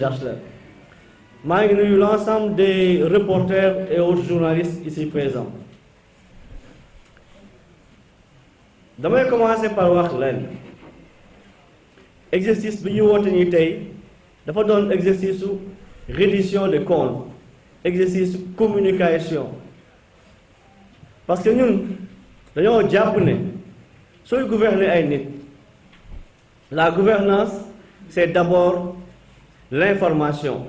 Jachler. maa ngi nuyu l'ensemble des reporters et autres journalistes ici présents. damay commencer par wax leen exercice bi ñu woote nii tey dafa doon exercice su reddition de comptes, exercice su communication, parce que ñun dañoo jàpp ne sooy gouverner ay nit, la gouvernance c'est d'abord l'information.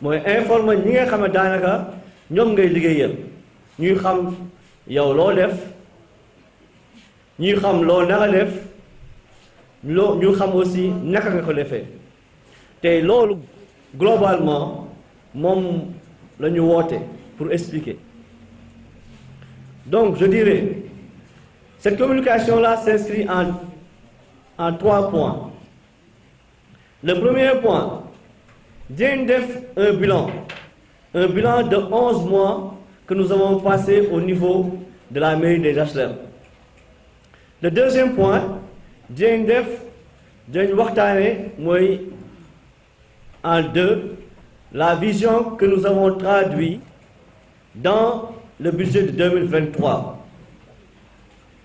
mooy informer ñi nga xam ne daanaka ñoom ngay liggéeyal, ñuy xam yow loo def, ñuy xam loo naka def, ñu xam aussi naka nga ko defee. te loolu globalement moom la ñu woote pour expliquer. Donc je dirais cette communication là s'inscrit en 3 points. Le premier point, dinañ def un bilan de 11 mois que nous avons passé au niveau de la mairie des HLM. Le deuxième point, dinañ waxtaane mooy en 2 la vision que nous avons traduite dans le budget de 2023.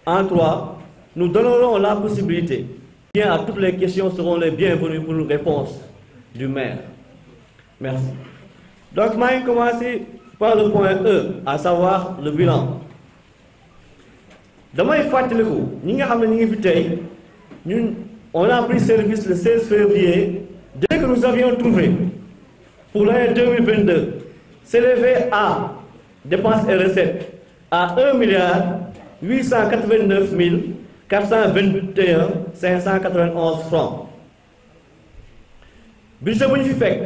En 3, nous donnerons la possibilité, bien à toutes les questions seront les bienvenues pour une réponse du maire. Merci. Donc, je vais commencer par le point E, à savoir le bilan. Damay fàttaliku ñi nga xam ne ñu ngi fi tey ñun on a pris service le 16 février. Dès que nous avions trouvé pour l'année 2022 s'élever à dépenses et recettes à 1,889 421 591 francs. Budget bu ñu fi fekk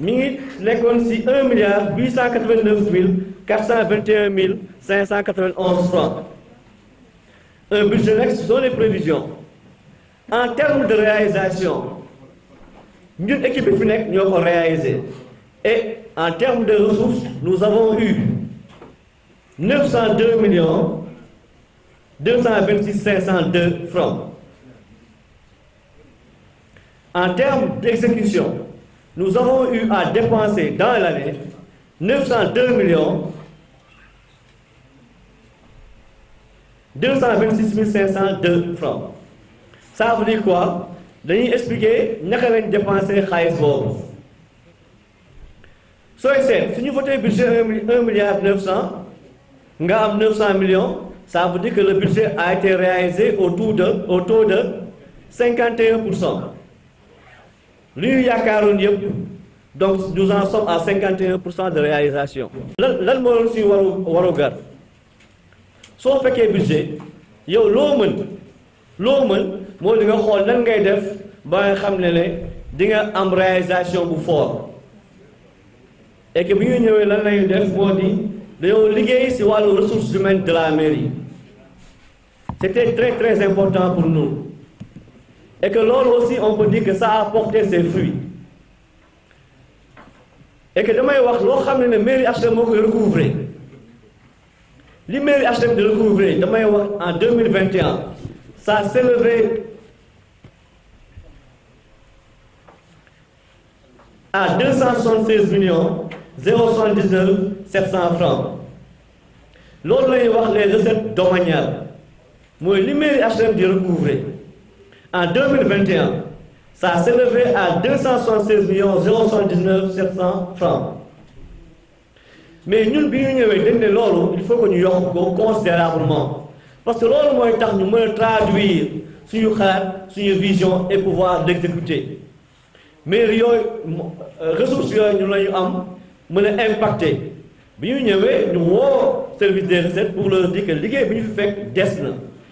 mi ngi nekkoon ci 1,889 421 591 francs. Un budget nag ce sont les prévisions. En termes de réalisation, ñun équipe bi fi nekk ñoo ko réalisé. Et en termes de ressources, nous avons eu 902 226 502 francs. En termes d'exécution, nous avons eu à dépenser dans l'année 902 226 502 francs. Ça veut dire quoi? Dañuy expliquer naka lañ dépenser xaalis boobu. sooy seet su ñu voté budget 1,9 nga am 900 millions, ça veut dire que le budget a été réalisé au taux de 51%. li ñu yaakaaroon yëpp, donc nous en sommes à 51% de réalisation. lan moo doon suñu warugar soo fekkee budget yow loo mën moo di nga xool lan ngay def ba nga xam ne di nga am réalisation bu fort. Et que bi ñu ñëwee lan lañu def moo di dañoo liggéey ci wàllu ressources humaines de la mairie. C'était très très important pour nous. Et que loolu aussi on peut dire que ça a porté ses fruits. Et que damay wax loo xam ne mairie HLM moo koy recouvrer. Li mairie HLM de recouvrer damay wax en 2021 ça s'élevait à 276 079 700 francs. Loolu la ñuy wax les recettes domaniales mooy li mairie HLM di recouvrer. En 2021 ça s'élevait à 276 079 700 francs. Mais ñun bi ñu ñëwee dañ ne loolu il faut que ñu yokk ko considérablement parce que loolu mooy tax ñu mën a traduire suñu xalaat suñu vision et pouvoir l'exécuter. Mais yooyu ressources yooyu ñu la ñu am mën a impacter bi ñu ñëwee ñu woo service des recettes pour leur dire que liggéey bi ñu fi fekk des na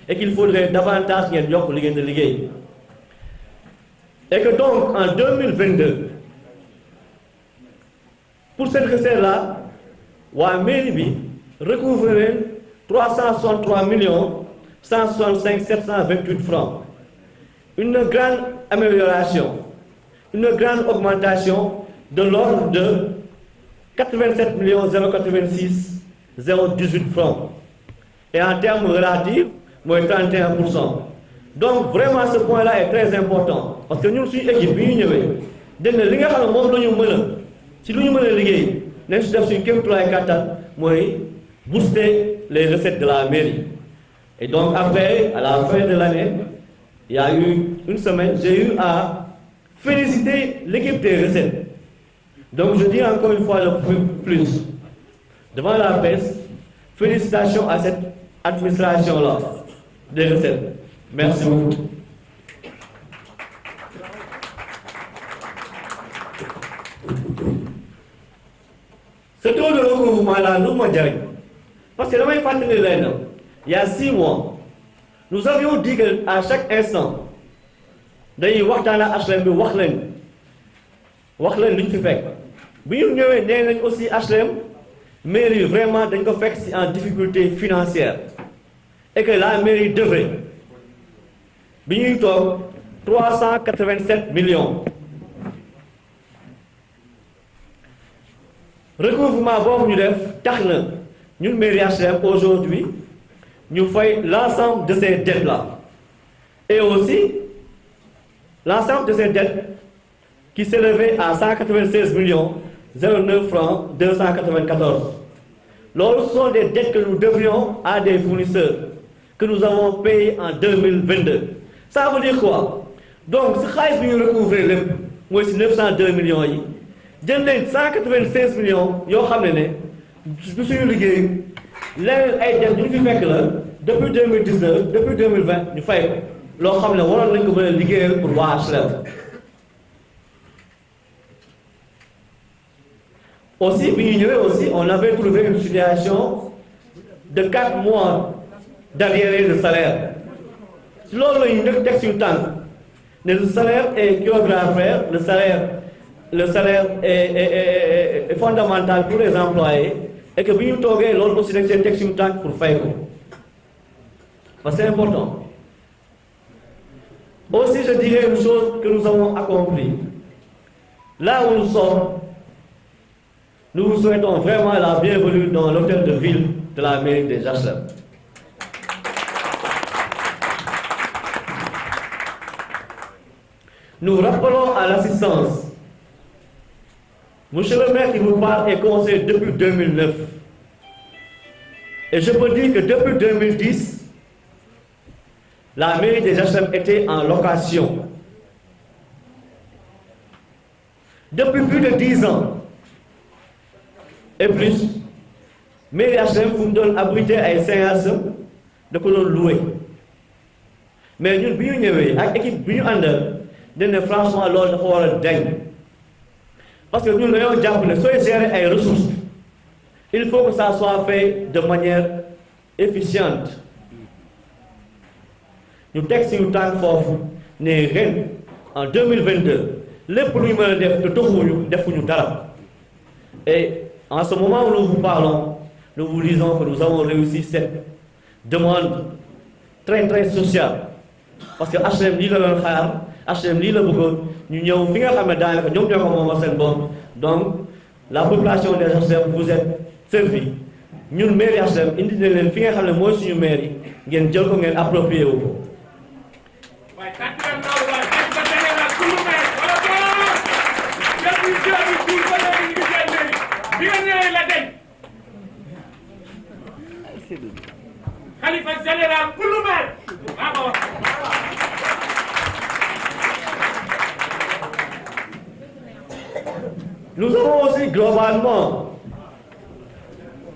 et qu'il faudrait davantage ngeen yokk li ngeen di liggéey. Et que donc en 2022 pour cette recette-là waa mairie bi recouvrer 363 165 728 francs. Une grande amélioration, une grande augmentation de l'ordre de 87 086 018 francs. Et en termes relatifs, moins 31%. Donc vraiment ce point-là est très important parce que nous suñu équipe bi ñu ñëwee dañ ne li nga xam ne moom la ñu mën a ci lu ñu mën a liggéey nañ si def suñu kéemtulaay kàttan mooy booster les recettes de la mairie. Et donc après, à la fin de l'année, il y a eu une semaine, j'ai eu à féliciter l'équipe des recettes. Donc je dis encore une fois le plus, devant la presse, félicitations à cette administration-là des recettes. Merci beaucoup. Ce taux de recouvrement-là, nous m'en dirait. Parce que damay fàttali leen il y a 6 mois, nous avions dit qu'à chaque instant, dañuy waxtaan ak HLM bi wax leen li ñu fi fekk. bi ñu ñëwee nee nañ aussi HLM mairie vraiment dañ ko fekk si en difficulté financière et que la mairie devrait bi ñuy toog 387 millions. Recouvrement boobu ñu def tax na ñun mairie HLM aujourd'hui ñu fay l'ensemble de ces dettes-là et aussi l'ensemble de ces dettes qui s'élevait à 196 millions 09 francs 294. Loolu sont des dettes que nous devrions à des fournisseurs que nous avons payés en 2022. Ça veut dire quoi? Donc si xaalis bi ñu recouvrer lépp mooy si 902 millions yi jël leen 196 millions yoo xam ne du suñu liggéey leneen ay dettes ñu fi fekk la depuis 2019 depuis 2020 ñu fay ko loo xam ne waroon nañ ko mën a liggéeyal pour waa HLM. Aussi bi ñu ñëwee aussi on avait trouvé une situation de 4 mois d'arriérés de salaire si loolu la ñu nekk teg suñu tànk ne le salaire est kilographère, le salaire est fondamental pour les employés et que bi ñu toogee loolu aussi dañ seen teg suñu tànk pour fay ko parce que c'est important. Aussi je dirais une chose que nous avons accomplie. Là où nous sommes, nous vous souhaitons vraiment la bienvenue dans l'hôtel de ville de la mairie des HLM. Nous rappelons à l'assistance, monsieur le maire qui vous parle est conseiller depuis 2009. Et je peux dire que depuis 2010, la mairie des HLM était en location. Depuis plus de 10 ans et plus, mairie HLM fu mu doon abrité ay séances da ko doon loué. Mais ñun bi ñu ñëwee ak équipe bi ñu àndal dañ ne franchement loolu dafa war a dañ parce que ñun dañoo jàpp ne sooy gérer ay ressources il faut que ça soit fait de manière efficiente. Ñu teg suñu tànk foofu ne ren en 2022 lépp lu ñu mën a def te doxuñu defuñu dara. Et en ce moment où nous vous parlons, nous vous disons que nous avons réussi cette demande très très sociale parce que HLM lii la doon xaar HLM lii la bëggoon ñu ñëw fi nga xam ne daanaka ñoom ñoo ko moomal seen bopp. Donc la population des HLM vous êtes servi ñun mairie HLM indi na leen fi nga xam ne mooy suñu mairie ngeen jël ko ngeen approprié wu ko. Khalifa général Kouloumer. Nous avons aussi globalement,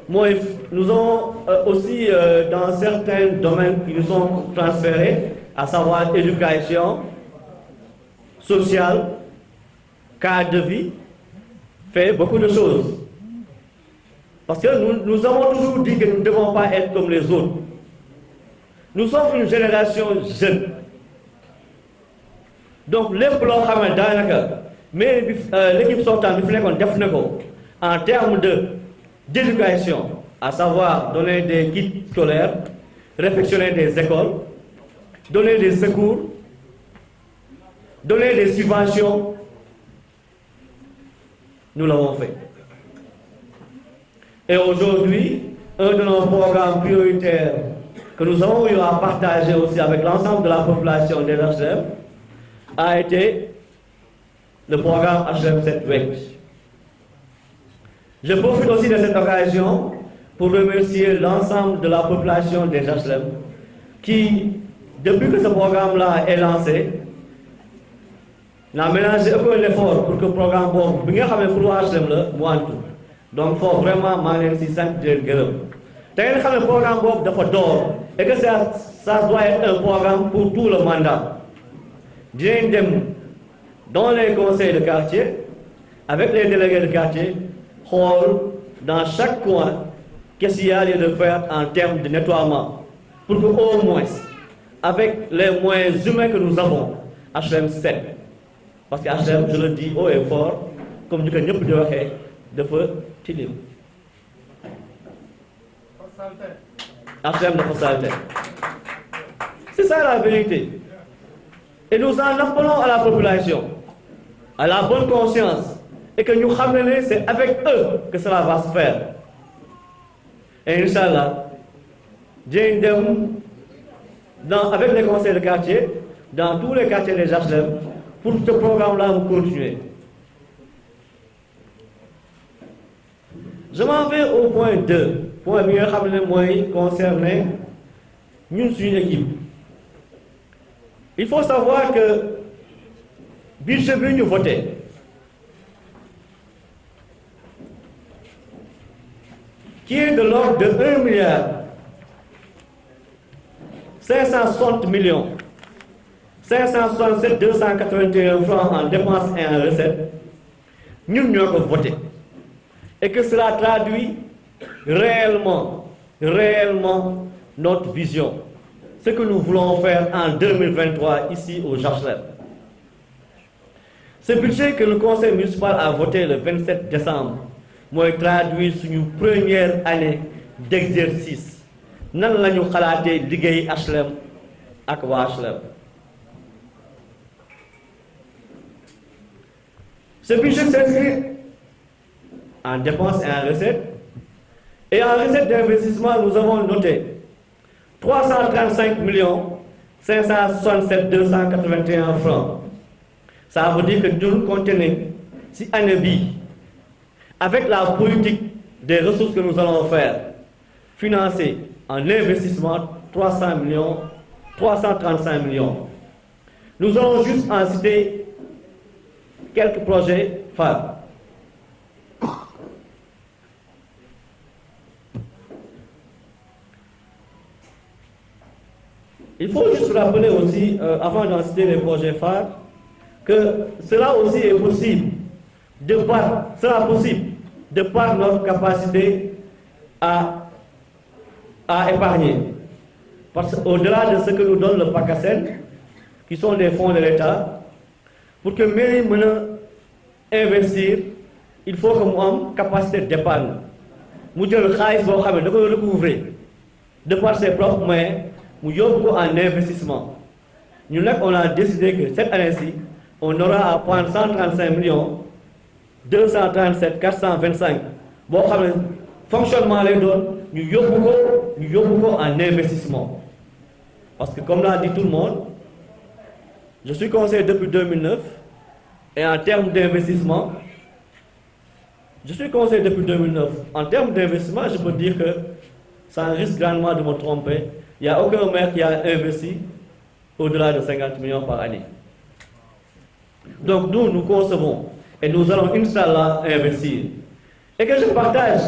nous avons aussi dans certains domaines qui nous sont transférés, à savoir éducation, sociale, cadre de vie, fait beaucoup de choses. Parce que nous avons toujours dit que nous ne devons pas être comme les autres. Nous sommes une génération jeune. Donc, l'équipe sortante en termes d'éducation, à savoir donner des kits scolaires, réfectionner des écoles, donner des secours, donner des subventions, nous l'avons fait. Et aujourd'hui, un de nos programmes prioritaires que nous avons eu à partager aussi avec l'ensemble de la population des HLM a été le programme HLM 7 WEC. Je profite aussi de cette occasion pour remercier l'ensemble de la population des HLM qui, depuis que ce programme-là est lancé, n'a ménagé aucun effort pour que le programme bon, bien que pour HLM là, moi tout. Donc il faut vraiment m'en si sant de gërëm. Te ngeen xam ne programme boobu dafa door et que ça doit être un programme pour tout le mandat. Dinañ dem dans les conseils de quartier avec les délégués de quartier xool dans chaque coin qu'est-ce qu'il y a lieu de faire en termes de nettoiement pour que au moins avec les moyens humains que nous avons HLM 7 parce que HLM je le dis haut et fort comme ni ko ñëpp di waxee dafa tilim HLM dafa salte. C'est ça la vérité. Et nous en appelons à la population, à la bonne conscience, et que nous ramenons, c'est avec eux que cela va se faire. Et Inch'Allah, avec les conseils de quartier, dans tous les quartiers des HLM, pour ce programme-là continuer. Je m'en vais au point 2. Point bien concerné nous une équipe. Il faut savoir que budget bi ñu voté qui est de l'ordre de 1 milliard 560 millions 567 281 francs en dépenses et en recettes, nous avons voté. Et que cela traduit réellement notre vision. Ce que nous voulons faire en 2023 ici au HLM. Ce budget que le conseil municipal a voté le 27 décembre, moi traduit sur une première année d'exercice. Nan lañu xalaté liggéey HLM ak waa HLM. Ce budget s'inscrit en dépenses et en recettes. Et en recettes d'investissement, nous avons noté 335 567 281 francs. Ça veut dire que nous contenons, si année bi, avec la politique des ressources que nous allons faire, financer en investissement 335 millions. Nous allons juste en citer quelques projets phares. Il faut juste rappeler aussi, avant d'en citer les projets phares, que cela aussi est possible, de par notre capacité à épargner. Parce qu'au-delà de ce que nous donne le PACASEN, qui sont des fonds de l'État, pour que mairie puisse investir, il faut que nous ayons une capacité d'épargne. Nous devons le recouvrir de par ses propres moyens. Nous avons en investissement. Nous on a décidé que cette année-ci, on aura à prendre 135 millions 237 425. Bon, fonctionnement les donne, nous avons en investissement. Parce que comme l'a dit tout le monde, je suis conseiller depuis 2009 et en termes d'investissement, je suis conseiller depuis 2009. En termes d'investissement, je peux dire que ça risque grandement de me tromper. Il n'y a aucun maire qui a investi au-delà de 50 millions par année. Donc nous concevons et nous allons Inch'Allah investir. Et que je partage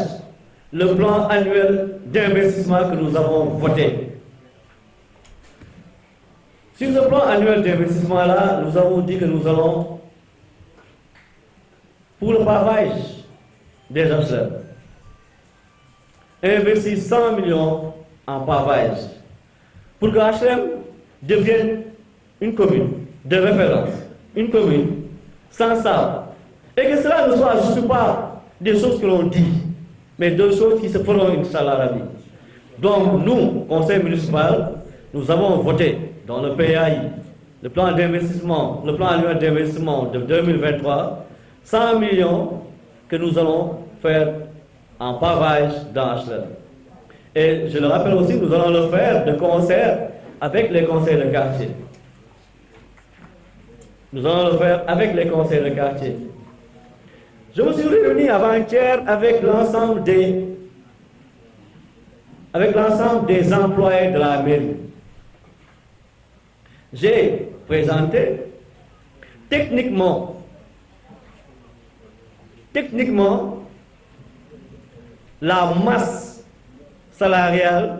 le plan annuel d'investissement que nous avons voté. Sur ce plan annuel d'investissement-là, nous avons dit que nous allons, pour le pavage des HLM, investir 100 millions en pavage pour que HLM devienne une commune de référence, une commune sans sable. Et que cela ne soit juste pas des choses que l'on dit, mais des choses qui se feront, Inch'Allah Rabbi. Donc nous, conseil municipal, nous avons voté dans le PAI, le plan d'investissement, le plan annuel d'investissement de 2023, 100 millions que nous allons faire en pavage dans HLM. Et je le rappelle aussi, nous allons le faire de concert avec les conseils de quartier. Nous allons le faire avec les conseils de quartier. Je me suis réuni avant-hier avec l'ensemble des employés de la mairie. J'ai présenté techniquement la masse salariale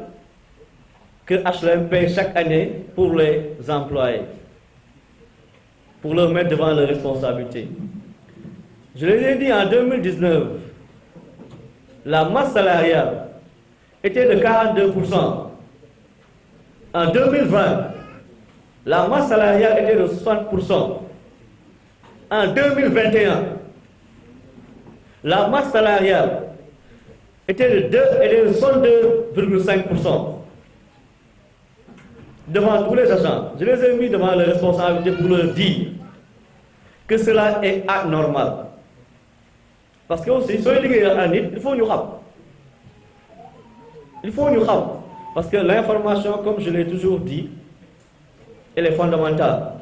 que HLM paie chaque année pour les employés, pour leur mettre devant leurs responsabilités. Je les ai dit, en 2019, la masse salariale était de 42%. En 2020, la masse salariale était de 60%. En 2021, la masse salariale était de 62,5%. Devant tous les agents, je les ai mis devant les responsabilités pour leur dire que cela est anormal. Parce que aussi, il faut nous rappeler. Il faut nous rappeler. Parce que l'information, comme je l'ai toujours dit, elle est fondamentale.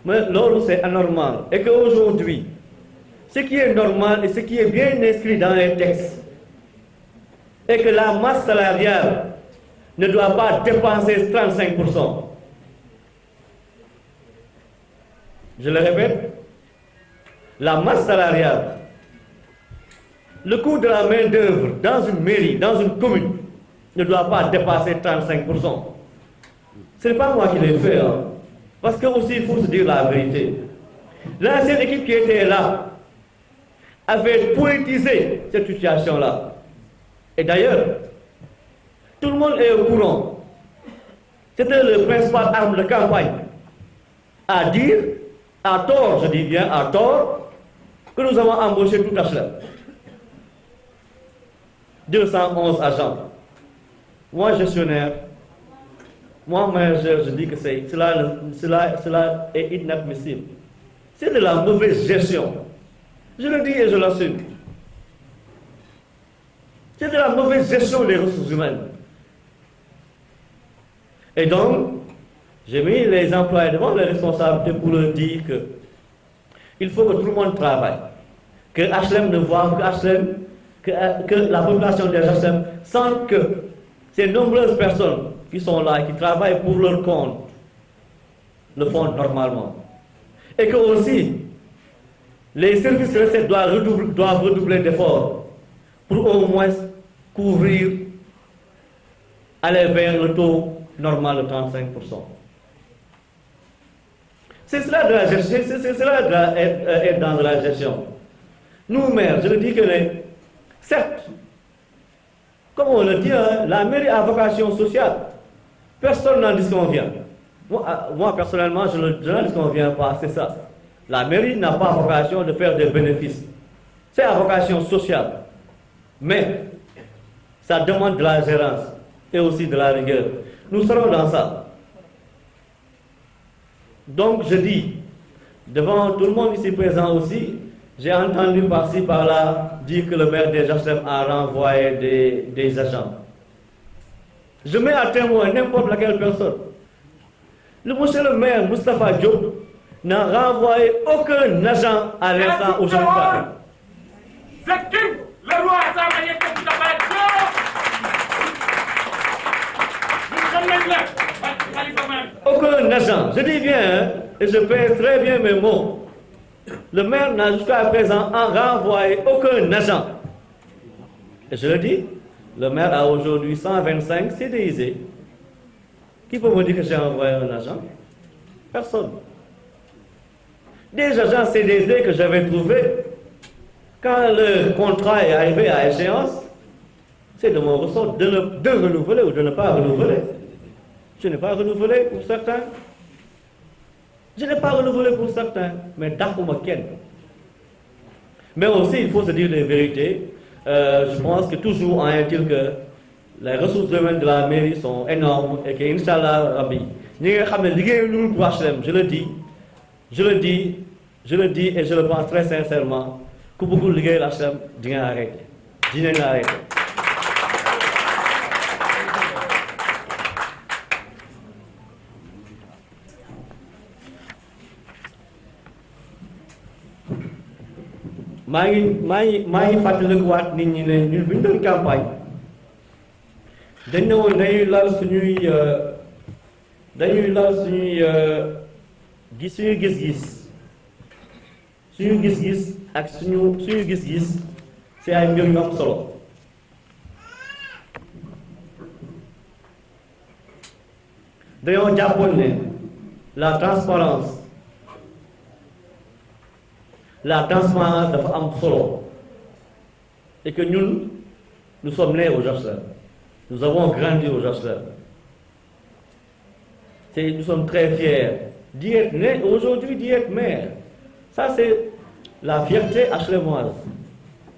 Mais l'autre, c'est anormal. Et qu'aujourd'hui, ce qui est normal et ce qui est bien inscrit dans les textes, est que la masse salariale ne doit pas dépasser 35%. Je le répète, la masse salariale, le coût de la main-d'œuvre dans une mairie, dans une commune, ne doit pas dépasser 35%. Ce n'est pas moi qui l'ai fait, hein. Parce que aussi il faut se dire la vérité. L'ancienne équipe qui était là avait politisé cette situation-là. Et d'ailleurs, tout le monde est au courant. C'était le principal arme de campagne à dire, à tort, je dis bien à tort, que nous avons embauché tout HLM. 211 agents. Moi, gestionnaire, moi, manager, je dis que cela est inadmissible. C'est de la mauvaise gestion. Je le dis et je l'assume. C'est de la mauvaise gestion des ressources humaines. Et donc, j'ai mis les employés devant les responsabilités pour leur dire que il faut que tout le monde travaille. Que HLM ne voit que la population des HLM sente que ces nombreuses personnes qui sont là et qui travaillent pour leur compte le font normalement. Et que aussi, les services de recettes doivent redoubler d'efforts pour au moins couvrir, aller vers le taux normal de 35%. C'est cela de la gestion, c'est cela être dans la gestion. Nous, maires, je le dis que certes, comme on le dit, hein, la mairie a vocation sociale. Personne n'en disconvient. Moi personnellement, je n'en disconviens pas, c'est ça. La mairie n'a pas vocation de faire des bénéfices. C'est à vocation sociale. Mais ça demande de la gérance et aussi de la rigueur. Nous serons dans ça. Donc je dis, devant tout le monde ici présent aussi, j'ai entendu par-ci par-là dire que le maire des HLM a renvoyé des agents. Je mets à témoin n'importe laquelle personne. Monsieur le maire Moustapha Diop n'a renvoyé aucun agent à l'instant où je vous parle. C'est qui le roi Assemblée Moustapha Diop? Aucun agent. Je dis bien, hein, et je pèse très bien mes mots. Le maire n'a jusqu'à présent renvoyé aucun agent. Et je le dis, le maire a aujourd'hui 125 CDIsés. Qui peut me dire que j'ai envoyé un agent? Personne. Des agents CDIsés que j'avais trouvés, quand le contrat est arrivé à échéance, c'est de mon ressort de renouveler ou de ne pas renouveler. Je n'ai pas renouvelé pour certains. Je n'ai pas renouvelé pour certains, mais d'accord, mais aussi, il faut se dire les vérités. Je pense que toujours en est-il que les ressources humaines de la mairie sont énormes et que, Inch'Allah, Rabbi, je le dis et je le pense très sincèrement, que beaucoup de gens d'arrêter. maa ngi fàttalikuwaat nit ñi ne ñun bu ñu doon campagne dañ ne woon dañuy lal suñuy gis-gis suñu gis-gis ak suñu gis-gis c'est ay mbir yu am solo dañoo jàppoon ne la transparence dafa am solo et que nous sommes nés au HLM, nous avons grandi au HLM. Nous sommes très fiers d'y être nés, aujourd'hui d'y être maire. Ça c'est la fierté HLMoise.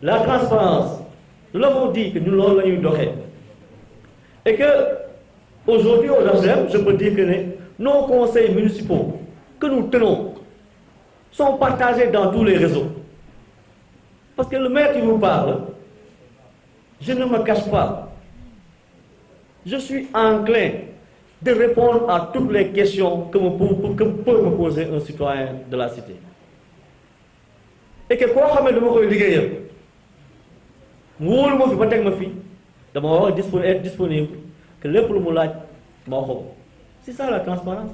La transparence, nous l'avons dit que nous l'avons doxé. Et que aujourd'hui au HLM, je peux dire que nos conseils municipaux que nous tenons sont partagés dans tous les réseaux. Parce que le maire qui vous parle, je ne me cache pas. Je suis enclin de répondre à toutes les questions que peut me poser un citoyen de la cité. Et que quoi que je me dise, je suis disponible, que le pour c'est ça la transparence.